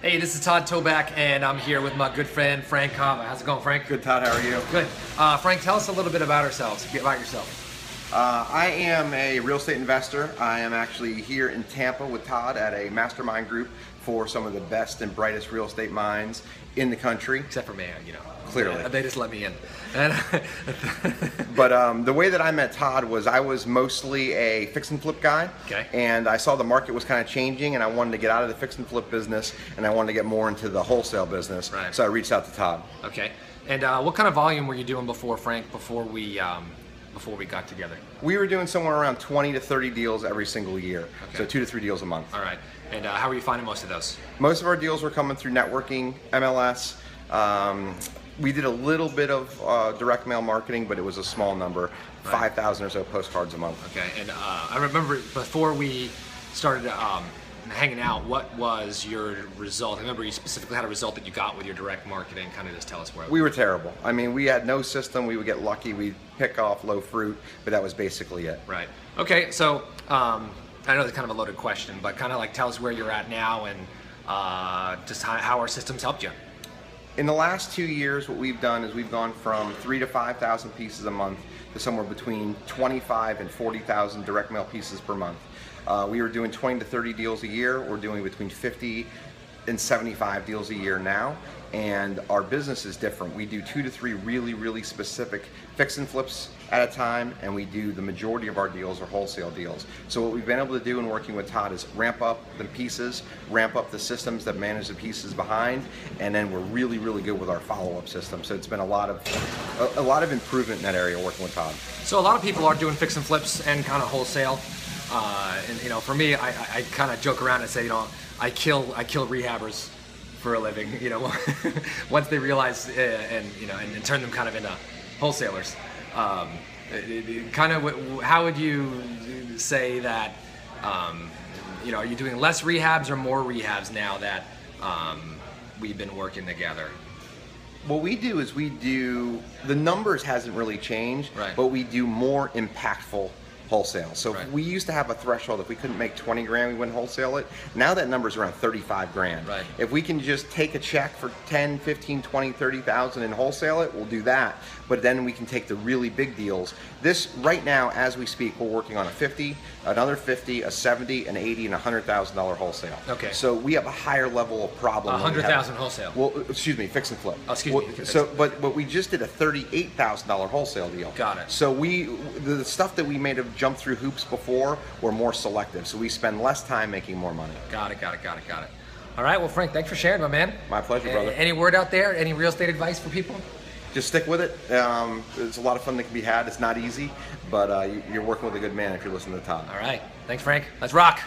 Hey, this is Todd Toback, and I'm here with my good friend Frank Kava. How's it going, Frank? Good, Todd. How are you? Good. Frank, tell us a little bit about yourself. I am a real estate investor. I am actually here in Tampa with Todd at a mastermind group for some of the best and brightest real estate minds in the country. Except for me, you know. Clearly. They just let me in. And But the way that I met Todd was I was mostly a fix and flip guy. Okay. And I saw the market was kind of changing, and I wanted to get out of the fix and flip business, and I wanted to get more into the wholesale business. Right. So I reached out to Todd. Okay. And what kind of volume were you doing before, Frank, before we got together? We were doing somewhere around 20 to 30 deals every single year. Okay. So 2 to 3 deals a month. All right. And how were you finding most of those? Most of our deals were coming through networking, MLS. We did a little bit of direct mail marketing, but it was a small number, Right. 5,000 or so postcards a month. Okay. And I remember before we started hanging out, what was your result? I remember you specifically had a result that you got with your direct marketing. Kind of just tell us where. We were terrible. I mean, we had no system. We would get lucky. We'd pick off low fruit, but that was basically it. Right. Okay. So I know that's kind of a loaded question, but kind of like tell us where you're at now and just how our systems helped you. In the last 2 years, what we've done is we've gone from 3,000 to 5,000 pieces a month to somewhere between 25 and 40,000 direct mail pieces per month. We were doing 20 to 30 deals a year. We're doing between 50 and 75 deals a year now, and our business is different. We do 2 to 3 really specific fix and flips at a time, and we do the majority of our deals are wholesale deals. So what we've been able to do in working with Todd is ramp up the pieces, ramp up the systems that manage the pieces behind, and then we're really good with our follow-up system. So it's been a lot of improvement in that area working with Todd. So a lot of people are doing fix and flips and kind of wholesale. And you know, for me, I kind of joke around and say, you know, I kill rehabbers for a living. You know, once they realize and turn them kind of into wholesalers. Kind of, how would you say that? You know, are you doing less rehabs or more rehabs now that we've been working together? What we do is the numbers hasn't really changed, Right. but we do more impactful wholesale. So Right. we used to have a threshold. If we couldn't make 20 grand, we wouldn't wholesale it. Now that number's around 35 grand. Right. If we can just take a check for 10, 15, 20, 30,000 and wholesale it, we'll do that. But then we can take the really big deals. This, right now, as we speak, we're working on a 50, another 50, a 70, an 80, and $100,000 wholesale. Okay. So we have a higher level of problem. 100,000 wholesale. Well, excuse me, fix and flip. Oh, excuse me. But we just did a $38,000 wholesale deal. Got it. So the stuff that we may have jumped through hoops before were more selective. So we spend less time making more money. Got it. All right. Well, Frank, thanks for sharing, my man. My pleasure, brother. Any word out there? Any real estate advice for people? Just stick with it. There's a lot of fun that can be had. It's not easy, but you're working with a good man if you're listening to Todd. All right. Thanks, Frank. Let's rock.